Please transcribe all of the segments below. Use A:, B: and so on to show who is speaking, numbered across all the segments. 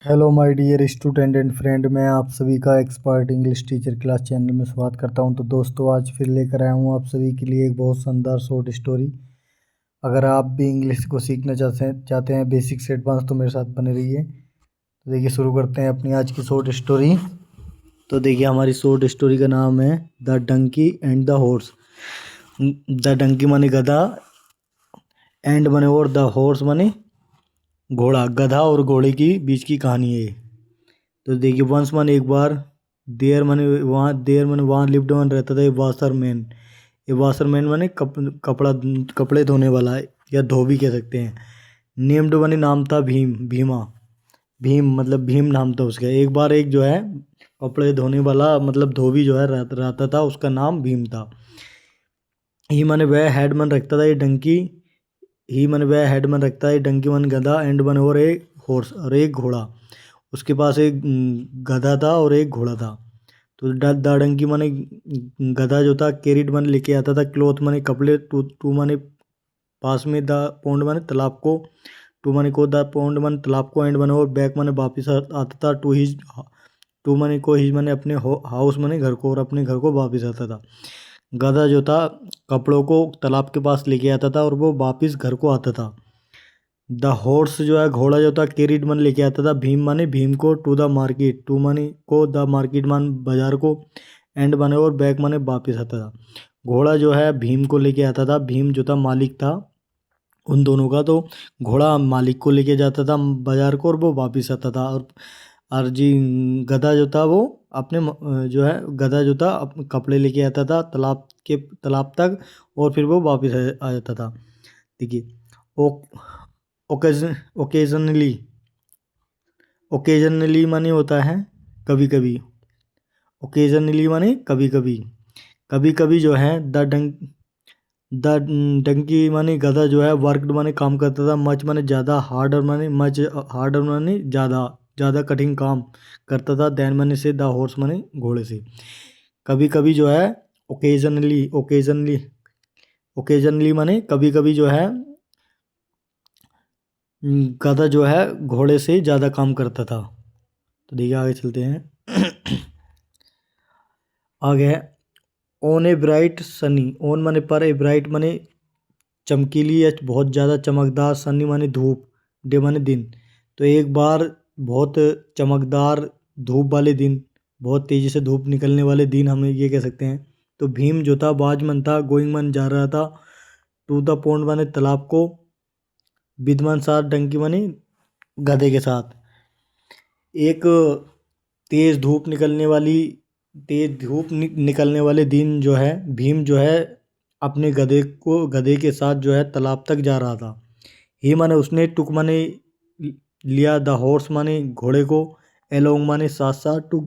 A: Hello my dear student and friend, मैं आप सभी का expert English teacher class channel में स्वागत करता हूं। तो दोस्तों, आज फिर लेकर आया हूं आप सभी के लिए एक बहुत शानदार शॉर्ट स्टोरी। अगर आप भी इंग्लिश को सीखना चाहते हैं बेसिक से एडवांस, तो मेरे साथ बने रहिए। तो देखिए, शुरू करते हैं अपनी आज की शॉर्ट स्टोरी। तो देखिए, हमारी शॉर्ट स्टोरी का नाम है the donkey and the horse. The donkey माने गधा, एंड माने और, द हॉर्स माने घोड़ा। गधा और घोड़े की बीच की कहानी है। तो देखिए, वंस माने एक बार, देयर माने वहाँ लिव्ड वन रहता था ए वाशरमैन। ये वाशरमैन माने कपड़े धोने वाला है, या धोबी कह सकते हैं। नेम्ड माने नाम था भीमा। भीम मतलब भीम नाम था उसका। एक बार एक जो है कपड़े धोने वाला मतलब धोबी जो है रहता था, उसका नाम भीम था। ही माने वह हेडमैन रखता था ये डंकी। ही माने वह हेडमैन रखता है डंकी मन गधा, एंड मन और एक हॉर्स और एक घोड़ा। उसके पास एक गधा था और एक घोड़ा था। तो डंकी माने गधा जो था कैरिड माने लेके आता था क्लॉथ माने कपड़े, टू माने पास में, द पौंड माने तालाब को, टू माने को, द पौंड माने तालाब को, एंड माने और बैक माने वापिस आता था, टू माने को, हिज माने अपने हाउस माने घर को, और अपने घर को वापिस आता था। गधा जो था कपड़ों को तालाब के पास लेके आता था और वो वापिस घर को आता था। द हॉर्स जो है घोड़ा जो था कैरिड मन लेके आता था भीम माने भीम को, टू द मार्केट, टू माने को, द मार्केट मान बाजार को, एंड माने और बैक माने वापिस आता था। घोड़ा जो है भीम को लेके आता था। भीम जो था मालिक था उन दोनों का। तो घोड़ा मालिक को लेके जाता था बाजार को और वो वापिस आता था। और जी गधा जो था वो अपने जो है गधा जो था कपड़े लेके आता था तालाब तक, और फिर वो वापिस आ जाता था। देखिए, ओकेजनली, ओकेजनली माने होता है कभी कभी। ओकेजनली माने कभी कभी। कभी कभी जो है द डंकी माने गधा जो है वर्कड माने काम करता था, मच माने ज़्यादा, हार्डर माने ज़्यादा, ज़्यादा कठिन काम करता था, देन माने से, द हॉर्स माने घोड़े से। कभी कभी जो है ओकेजनली माने कभी कभी जो है गधा जो है घोड़े से ज़्यादा काम करता था। तो देखिए, आगे चलते हैं। आगे है on a bright sunny. On माने पर, ए ब्राइट माने चमकीली या बहुत ज़्यादा चमकदार, सनी माने धूप, डे माने दिन। तो एक बार बहुत चमकदार धूप वाले दिन, बहुत तेज़ी से धूप निकलने वाले दिन हम ये कह सकते हैं। तो भीम जो था बाजमन था, गोइंग मन जा रहा था, टू द पॉन्ड माने तालाब को, विद्वान साथ डंकी माने गधे के साथ। एक तेज़ धूप निकलने वाली निकलने वाले दिन जो है भीम जो है अपने गधे के साथ जो है तालाब तक जा रहा था। ही माने उसने, टुक माने लिया, द हॉर्स माने घोड़े को, एलोंग माने साथ साथ, टू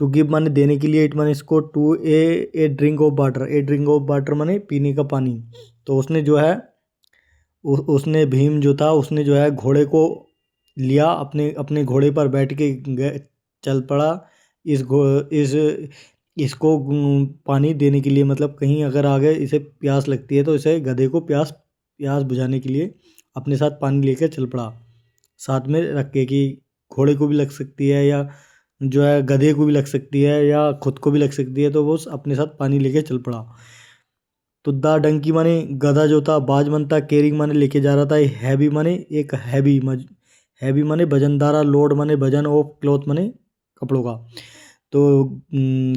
A: गिव माने देने के लिए, इट माने इसको, to a drink of water, a drink of water माने पीने का पानी। तो उसने जो है उसने भीम जो था उसने जो है घोड़े को लिया, अपने अपने घोड़े पर बैठ के चल पड़ा इस इसको पानी देने के लिए। मतलब कहीं अगर आगे इसे प्यास लगती है तो इसे गधे को प्यास बुझाने के लिए अपने साथ पानी लेकर चल पड़ा, साथ में रख के, कि घोड़े को भी लग सकती है, या जो है गधे को भी लग सकती है, या खुद को भी लग सकती है। तो वो अपने साथ पानी लेके चल पड़ा। तो द डंकी माने गधा जो था बाजमन था, कैरिंग माने लेके जा रहा था, हैवी माने एक हैवी माने वजनदारा, लोड माने वजन, ऑफ क्लॉथ माने कपड़ों का। तो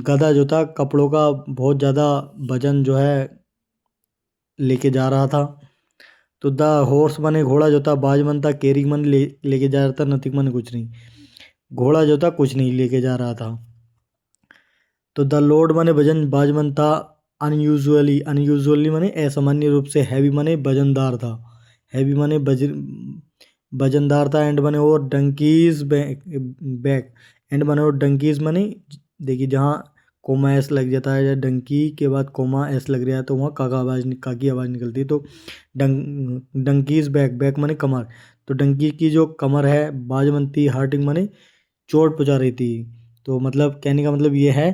A: गधा जो था कपड़ों का बहुत ज़्यादा वजन जो है लेके जा रहा था। तो द हॉर्स माने घोड़ा जो था बाजमन था, कैरिंग माने लेके जा रहा था, नथिंग माने कुछ नहीं। घोड़ा जो था कुछ नहीं लेके जा रहा था। तो द लोड माने वजन, बाजमन था, अनयूजुअली माने असामान्य रूप से, हैवी माने वजनदार था, हैवी माने वजनदार था, एंड माने और डंकीज बैक, एंड माने और डंकीज माने, देखिए जहाँ कोमा एस लग जाता है या डंकी के बाद कोमा एस लग रहा है तो वहाँ का की आवाज़ निकलती है। तो डंकीज बैक माने कमर। तो डंकी की जो कमर है बाजमंती हार्टिंग माने चोट पहुँचा रही थी। तो मतलब कहने का मतलब ये है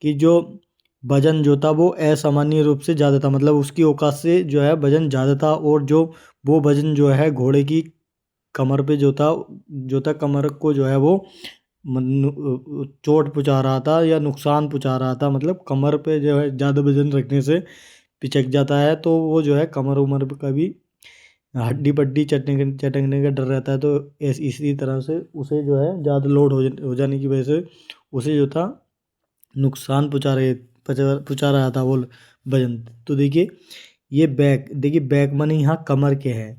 A: कि जो वजन जो था वो असामान्य रूप से ज़्यादा था, मतलब उसकी औकात से जो है वजन ज़्यादा था, और जो वो वजन जो है घोड़े की कमर पे जो था कमर को जो है वो चोट पहुंचा रहा था या नुकसान पहुंचा रहा था। मतलब कमर पे जो है ज़्यादा वजन रखने से पिचक जाता है, तो वो जो है कमर उमर का भी हड्डी पट्टी चटकने का डर रहता है। तो इसी तरह से उसे जो है ज़्यादा लोड हो जाने की वजह से उसे जो था नुकसान पहुंचा रहा था वो वजन। तो देखिए ये बैक माने यहाँ कमर के है।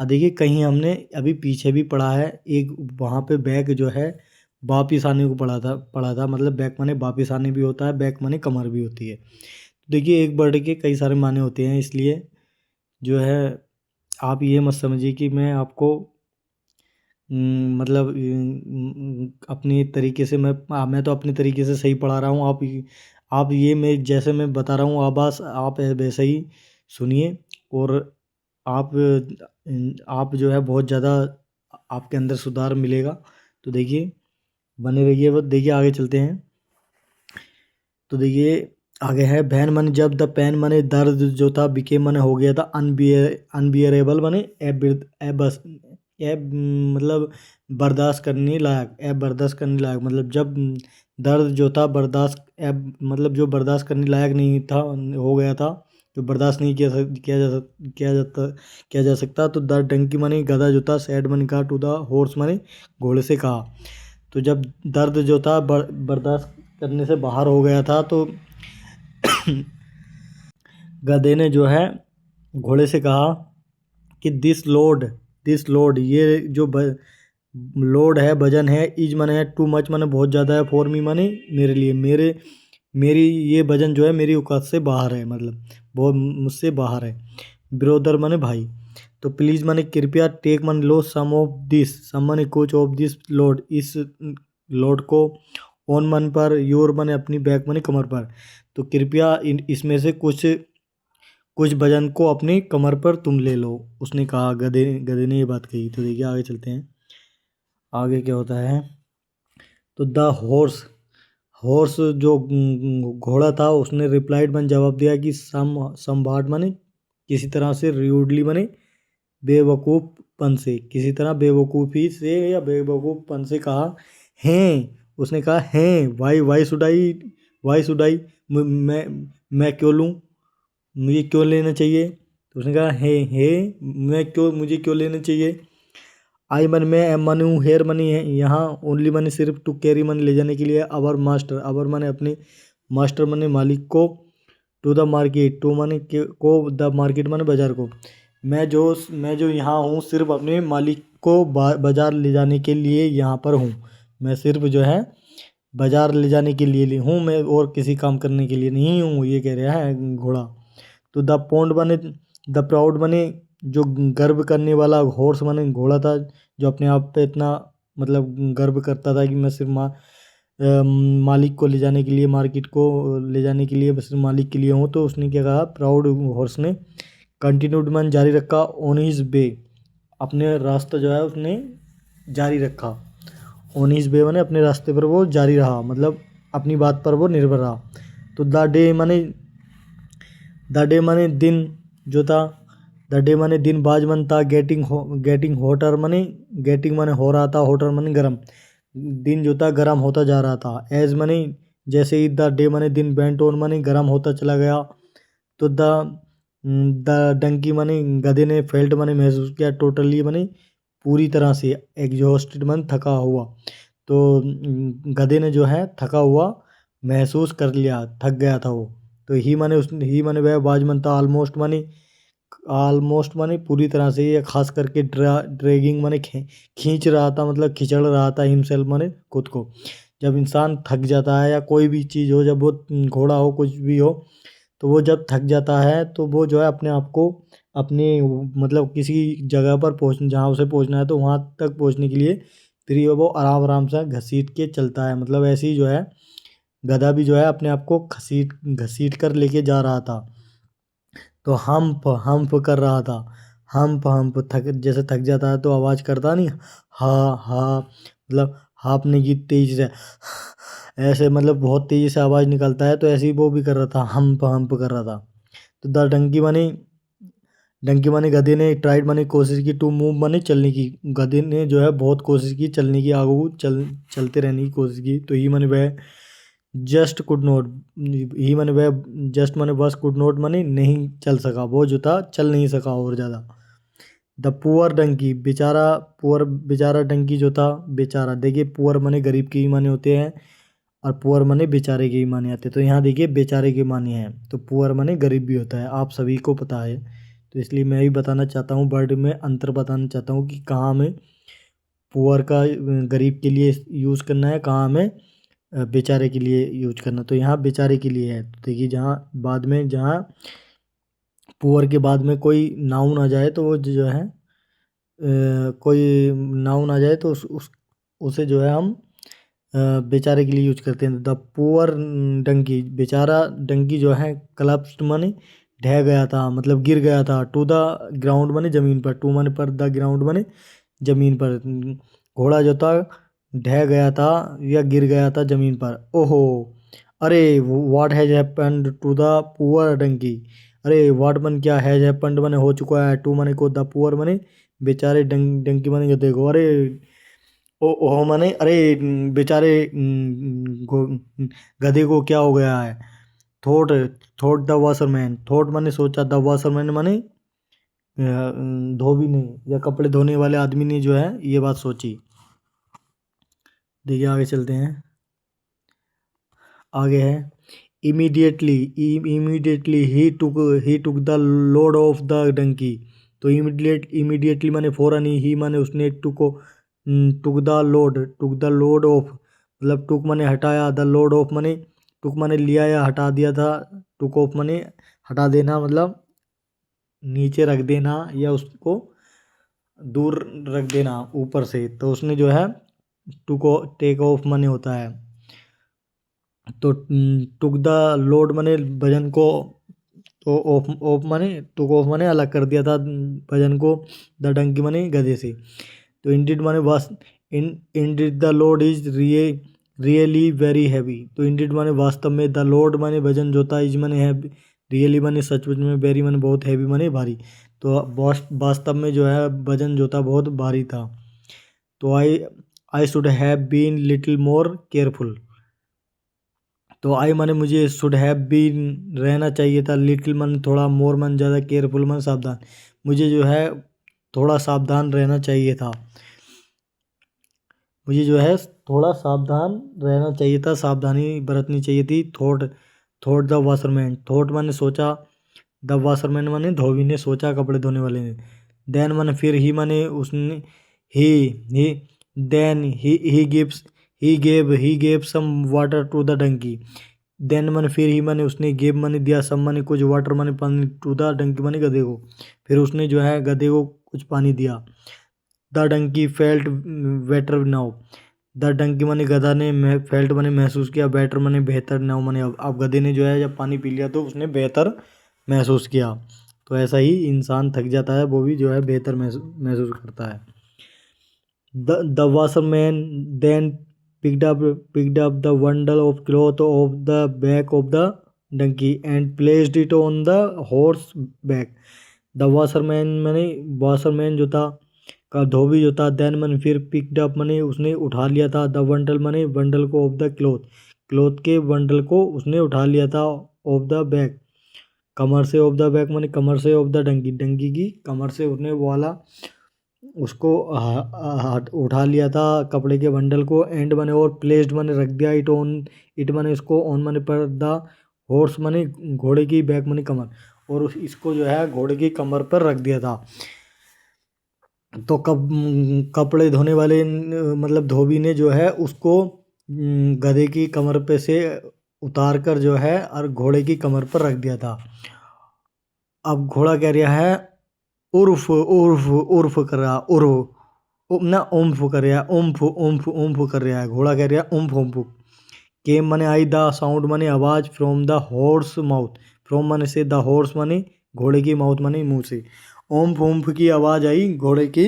A: अब देखिए कहीं हमने अभी पीछे भी पढ़ा है, एक वहाँ पे बैक जो है वापिस आने को पढ़ा था। मतलब बैक माने वापिस आने भी होता है, बैक माने कमर भी होती है। देखिए एक वर्ड के कई सारे माने होते हैं, इसलिए जो है आप ये मत समझिए कि मैं आपको मतलब अपनी तरीके से मैं तो अपने तरीके से सही पढ़ा रहा हूँ। आप ये मैं जैसे मैं बता रहा हूँ आप वैसे ही सुनिए, और आप आप जो है बहुत ज़्यादा आपके अंदर सुधार मिलेगा। तो देखिए बने रहिए, बस देखिए आगे चलते हैं। तो देखिए आगे है वैन माने जब, द पेन माने दर्द जो था, बिके माने हो गया था, अनबियरेबल माने बस मतलब बर्दाश्त करने लायक, बर्दाश्त करने लायक। मतलब जब दर्द जो था मतलब जो बर्दाश्त करने लायक नहीं था, हो गया था, जो बर्दाश्त नहीं किया जा सकता। तो द डंकी माने गधा जो था, सैड माने कहा, टू द हॉर्स माने घोड़े से कहा। तो जब दर्द जो था बर्दाश्त करने से बाहर हो गया था, तो गधे ने जो है घोड़े से कहा कि दिस लोड ये जो लोड है, वजन है, इज माने है, टू मच माने बहुत ज़्यादा है, फॉर मी माने मेरे लिए, मेरी ये वजन जो है मेरी औकात से बाहर है, मतलब बहुत मुझसे बाहर है। ब्रोदर माने भाई। तो प्लीज़ माने कृपया, टेक माने लो, सम माने कुछ, ऑफ दिस लोड इस लोड को, ऑन मन पर, योर माने अपनी, बैक माने कमर पर। तो कृपया इसमें से कुछ वजन को अपनी कमर पर तुम ले लो, उसने कहा। गधे ने ये बात कही। तो देखिए आगे चलते हैं, आगे क्या होता है। तो द हॉर्स जो घोड़ा था, उसने रिप्लाइड मन जवाब दिया कि समवाट माने किसी तरह से, र्यूडली माने बेवकूफ़पन से, किसी तरह बेवकूफ़ी से या बेवकूफ़पन से कहा। हैं, उसने कहा हैं, वाई शुड आई, मैं क्यों लूँ, मुझे क्यों लेना चाहिए। तो उसने कहा हे मुझे क्यों लेना चाहिए। आई मन में, एम मनी हूँ, हेयर मनी है यहाँ, ओनली मनी सिर्फ, टू कैरी मनी ले जाने के लिए, अवर मास्टर, अवर मने अपने, मास्टर मने मालिक को, to the market, to money को, द मार्केट मने बाजार को। मैं जो यहाँ हूँ सिर्फ अपने मालिक को बाजार ले जाने के लिए यहाँ पर हूँ। मैं सिर्फ जो है बाजार ले जाने के लिए हूँ, मैं और किसी काम करने के लिए नहीं हूँ, ये कह रहा है घोड़ा। तो द पौंड बने, द प्राउड बने जो गर्व करने वाला, हॉर्स बने घोड़ा था जो अपने आप पे इतना मतलब गर्व करता था कि मैं सिर्फ मालिक को ले जाने के लिए, मार्केट को ले जाने के लिए बस मालिक के लिए हूँ। तो उसने क्या कहा, प्राउड हॉर्स ने, कंटिन्यूड मन जारी रखा, ऑन हिज वे, अपने रास्ता जो है उसने जारी रखा। ऑन हिज वे माने अपने रास्ते पर वो जारी रहा, मतलब अपनी बात पर वो निर्भर रहा। तो द डे माने दिन जो था, द डे माने दिन, बाज मन था, गेटिंग होटर माने, गेटिंग माने हो रहा था, होटर माने गरम, दिन जो था गरम होता जा रहा था। एज माने जैसे ही, द डे माने दिन, बेंट ऑन माने गरम होता चला गया। तो द डंकी माने गधे ने, फेल्ट माने महसूस किया, टोटली माने पूरी तरह से, एग्जॉस्टेड माने थका हुआ। तो गधे ने जो है थका हुआ महसूस कर लिया, थक गया था वो। तो ही माने वह, बाज मन था, ऑलमोस्ट माने पूरी तरह से, या खास करके ड्रैगिंग माने खींच रहा था, मतलब खिंचड़ रहा था, हिमसेल्फ माने खुद को। जब इंसान थक जाता है या कोई भी चीज़ हो, जब वो घोड़ा हो कुछ भी हो, तो वो जब थक जाता है तो वो जो है अपने आप को अपने मतलब किसी जगह पर जहाँ उसे पहुँचना है तो वहाँ तक पहुँचने के लिए फिर वो आराम आराम से घसीट के चलता है। मतलब ऐसे ही जो है गधा भी जो है अपने आप को घसीट कर लेके जा रहा था। तो हम्प कर रहा था, हम्प थक, जैसे थक जाता है तो आवाज़ करता नहीं, हा मतलब हाँफने की तेज से, ऐसे मतलब बहुत तेज़ी से आवाज़ निकलता है, तो ऐसे ही वो भी कर रहा था, हम्प कर रहा था। तो द डंकी माने डंकी माने गधे ने, ट्राइड माने कोशिश की, टू मूव माने चलने की, गधे ने जो है बहुत कोशिश की चलने की, आगू चलते रहने की कोशिश की। तो ही माने वह जस्ट कुड नॉट, ही माने वह जस्ट माने बस, कुड नॉट माने नहीं चल सका, वो जो था चल नहीं सका और ज़्यादा। द पुअर डंकी, बेचारा, पुअर बेचारा डंकी जो था, बेचारा, देखिए पुअर माने गरीब के ही माने होते हैं और पुअर माने बेचारे के ही माने आते हैं। तो यहाँ देखिए बेचारे के माने हैं, तो पुअर माने गरीब भी होता है, आप सभी को पता है। तो इसलिए मैं भी बताना चाहता हूँ, वर्ड में अंतर बताना चाहता हूँ कि कहाँ हमें पुअर का गरीब के लिए यूज़ करना है, कहाँ हमें बेचारे के लिए यूज करना। तो यहाँ बेचारे के लिए है। तो देखिए जहाँ बाद में, जहाँ पुअर के बाद में कोई नाउन आ जाए तो वो जो है कोई नाउन आ जाए तो उसे जो है हम बेचारे के लिए यूज करते हैं। द पुअर डंकी, बेचारा डंकी जो है, कलप्स्ड माने ढह गया था, मतलब गिर गया था, टू द ग्राउंड माने ज़मीन पर, टू माने पर, द ग्राउंड माने ज़मीन पर, घोड़ा जो था ढह गया था या गिर गया था ज़मीन पर। ओहो, अरे what has happened to the poor donkey, अरे व्हाट मन क्या हैज हैपेंड माने हो चुका है, टू माने को, द पुअर माने बेचारे, डंकी माने गधे को, अरे ओ ओहो माने अरे बेचारे गधे को क्या हो गया है। Thought, thought the washerman, thought माने सोचा, द वाशरमैन माने धोबी ने या कपड़े धोने वाले आदमी ने जो है ये बात सोची। देखिए आगे चलते हैं, आगे है इमीडिएटली, इमीडिएटली ही took the load of the donkey. तो इमीडिएटली माने फौरन ही माने उसने took the load, took the load of, मतलब टुक माने हटाया, द लोड ऑफ माने टुक माने लिया या हटा दिया था, टुक ऑफ माने हटा देना, मतलब नीचे रख देना या उसको दूर रख देना ऊपर से। तो उसने जो है टेक ऑफ माने होता है। तो टुक द लोड माने वजन को, तो ऑफ ऑफ माने टुक ऑफ माने अलग कर दिया था वजन को, द डंकी माने गधे से। तो इंडिड माने वास, indeed the load is really very heavy. तो इंडिड माने वास्तव में, द लोड माने वजन जो था, इज माने है, रियली माने सचमुच में, वेरी माने बहुत, हैवी माने भारी। तो वास्तव में जो है वजन जो था बहुत भारी था। तो I should have been little more careful. तो आई माने मुझे, शुड हैव बीन रहना चाहिए था, लिटिल मन थोड़ा, मोर मन ज़्यादा, केयरफुल मन सावधान, मुझे जो है थोड़ा सावधान रहना चाहिए था, मुझे जो है थोड़ा सावधान रहना चाहिए था, सावधानी बरतनी चाहिए थी। Thought, thought the washerman, thought माने सोचा, द वाशरमैन माने धोबी ने सोचा, कपड़े धोने वाले ने। देन माने फिर, ही माने उसने, he then he gave some water to the donkey. Then माने फिर, ही माने उसने, गेव माने दिया, सम माने कुछ, वाटर माने पानी, टू द डंकी माने गधे को, फिर उसने जो है गधे को कुछ पानी दिया। The donkey felt better now, the donkey माने गधा ने, फेल्ट माने महसूस किया, बेटर माने बेहतर, नाउ माने अब गधे ने जो है जब पानी पी लिया तो उसने बेहतर महसूस किया। तो ऐसा ही इंसान थक जाता है, वो भी जो है बेहतर महसूस करता है। The washerman then picked up the bundle of cloth of the back of the donkey and placed it on the horse back। The washerman माने, वाशरमैन जो था, का धोबी जो था, देन मैंने फिर, पिकड अप माने उसने उठा लिया था, द बंडल माने बंडल को, ऑफ द क्लोथ, क्लोथ के बंडल को उसने उठा लिया था, ऑफ द बैक कमर से, ऑफ द बैक माने कमर से, ऑफ द डंकी, डंकी की कमर से उसने वो वाला उसको उठा लिया था, कपड़े के बंडल को, एंड माने और, प्लेस्ड माने रख दिया, इट ऑन, इट माने इसको, ऑन माने पर, द हॉर्स माने घोड़े की, बैक माने कमर, और इसको जो है घोड़े की कमर पर रख दिया था। तो कपड़े धोने वाले मतलब धोबी ने जो है उसको गधे की कमर पे से उतार कर जो है और घोड़े की कमर पर रख दिया था। अब घोड़ा कह रहा है उर्फ उर्फ उर्फ कर रहा, उर्फ ना उम्फ कर रहा है, उम्फ उम्फ उम्फ कर रहा है, घोड़ा कह रहा है उम्फ उम्फ। केम माने आई, द साउंड माने आवाज़, from the horse mouth, from माने से, द हॉर्स माने घोड़े की, माउथ माने मुंह से, ओम्फ ओम्फ की आवाज़ आई घोड़े के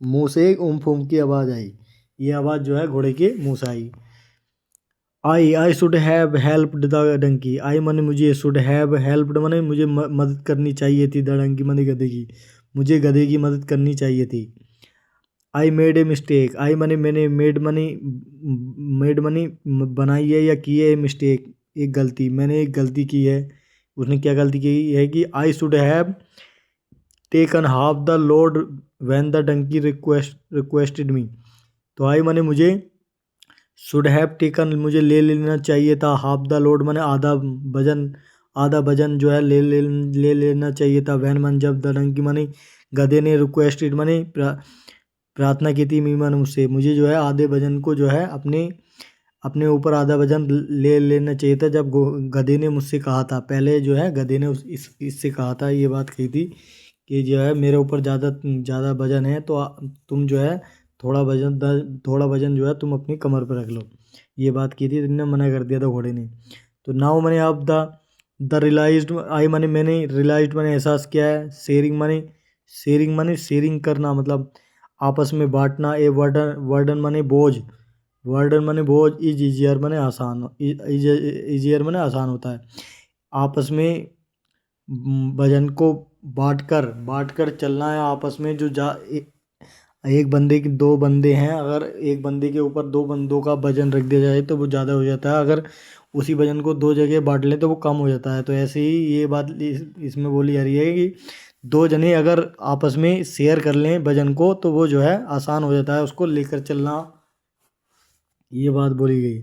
A: मुंह से, ओम्फ ओम्फ की आवाज़ आई, ये आवाज़ जो है घोड़े के मुंह से आई। I should have helped the donkey. I माने मुझे, शुड हैव हेल्प्ड माने मुझे मदद करनी चाहिए थी, द डंकी माने गधे की, मुझे गधे की मदद करनी चाहिए थी। I made a mistake. आई माने मैंने, मेड मनी बनाई है या की है मिस्टेक, एक गलती, मैंने एक गलती की है। उसने क्या गलती की है कि I should have taken half the load when the donkey requested me. तो आई माने मुझे, शुड हैव टेकन मुझे ले लेना चाहिए था, हाफ द लोड माने वजन आधा वजन जो है ले लेना चाहिए था, वैन मन जब, द डंकी माने गधे ने, रिक्वेस्टेड माने प्रार्थना की थी, मी मन मुझसे, मुझे जो है आधे वजन को जो है अपने अपने ऊपर आधा वजन ले लेना चाहिए था, जब गधे ने मुझसे कहा था। पहले जो है गधे ने इससे कहा था, ये बात कही थी कि जो है मेरे ऊपर ज़्यादा ज़्यादा वजन है, तो तुम जो है थोड़ा वजन जो है तुम अपनी कमर पर रख लो, ये बात की थी। इन्होंने मना कर दिया था घोड़े ने। तो नाउ मैंने अब द रियलाइज्ड, आई माने मैंने, रियलाइज्ड मैंने एहसास किया है, शेयरिंग करना मतलब आपस में बांटना, ए वर्डन वर्डन माने बोझ, वर्डन माने बोझ, इज इजियर माने आसान, इजियर माने आसान होता है। आपस में वजन को बांट कर चलना है आपस में, जो एक बंदे के, दो बंदे हैं, अगर एक बंदे के ऊपर दो बंदों का वजन रख दिया जाए तो वो ज़्यादा हो जाता है, अगर उसी वजन को दो जगह बांट लें तो वो कम हो जाता है। तो ऐसे ही ये बात इसमें बोली जा रही है कि दो जने अगर आपस में शेयर कर लें वजन को तो वो जो है आसान हो जाता है उसको लेकर चलना, ये बात बोली गई।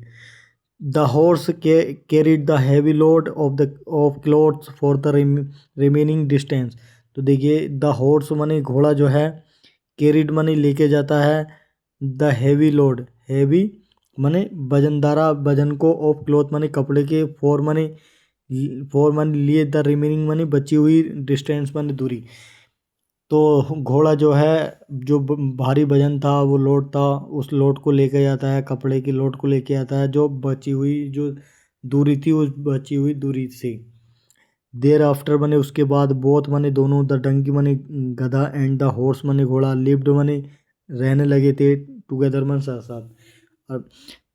A: The horse carried the heavy load of clothes for the remaining distance. तो देखिए, द हॉर्स माने घोड़ा जो है, कैरिड माने लेके जाता है, द हैवी लोड, हैवी माने वजनदारा वजन को, ऑफ क्लोथ माने कपड़े के, फोर माने लिए, द रिमेनिंग माने बची हुई, डिस्टेंस माने दूरी। तो घोड़ा जो है, जो भारी वजन था, वो लोड था, उस लोड को लेके जाता है, कपड़े की लोड को लेके आता है, जो बची हुई जो दूरी थी, उस बची हुई दूरी से। देर आफ्टर माने उसके बाद, बोथ माने दोनों, द डंकी माने गधा, एंड द हॉर्स माने घोड़ा, लिव्ड माने रहने लगे थे, टुगेदर माने साथ साथ। अब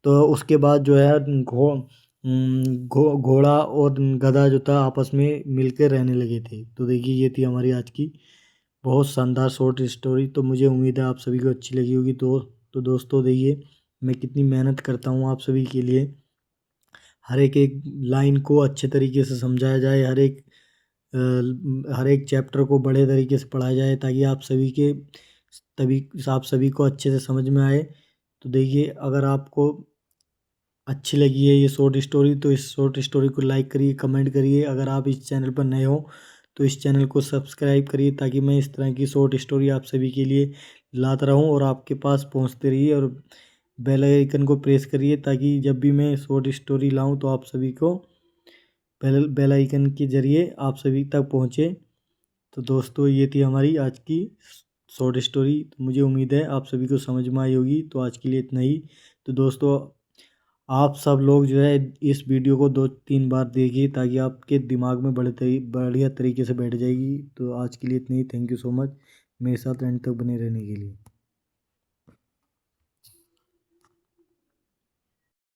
A: तो उसके बाद जो है घोड़ा और गधा जो था आपस में मिलकर रहने लगे थे। तो देखिए, ये थी हमारी आज की बहुत शानदार शॉर्ट स्टोरी। तो मुझे उम्मीद है आप सभी को अच्छी लगी होगी। तो दोस्तों, देखिए मैं कितनी मेहनत करता हूँ आप सभी के लिए, हर एक एक लाइन को अच्छे तरीके से समझाया जाए, हर एक चैप्टर को बड़े तरीके से पढ़ाया जाए, ताकि आप सभी को अच्छे से समझ में आए। तो देखिए, अगर आपको अच्छी लगी है ये शॉर्ट स्टोरी तो इस शॉर्ट स्टोरी को लाइक करिए, कमेंट करिए। अगर आप इस चैनल पर नए हो तो इस चैनल को सब्सक्राइब करिए, ताकि मैं इस तरह की शॉर्ट स्टोरी आप सभी के लिए लाता रहूं और आपके पास पहुंचते रहिए। और बेल आइकन को प्रेस करिए, ताकि जब भी मैं शॉर्ट स्टोरी लाऊं तो आप सभी को बेल आइकन के ज़रिए आप सभी तक पहुंचे। तो दोस्तों, ये थी हमारी आज की शॉर्ट स्टोरी। तो मुझे उम्मीद है आप सभी को समझ में आई होगी। तो आज के लिए इतना ही। तो दोस्तों, आप सब लोग जो है इस वीडियो को 2-3 बार देखिए, ताकि आपके दिमाग में बढ़िया तरीके से बैठ जाएगी। तो आज के लिए इतना ही। थैंक यू सो मच मेरे साथ एंड तक बने रहने के लिए।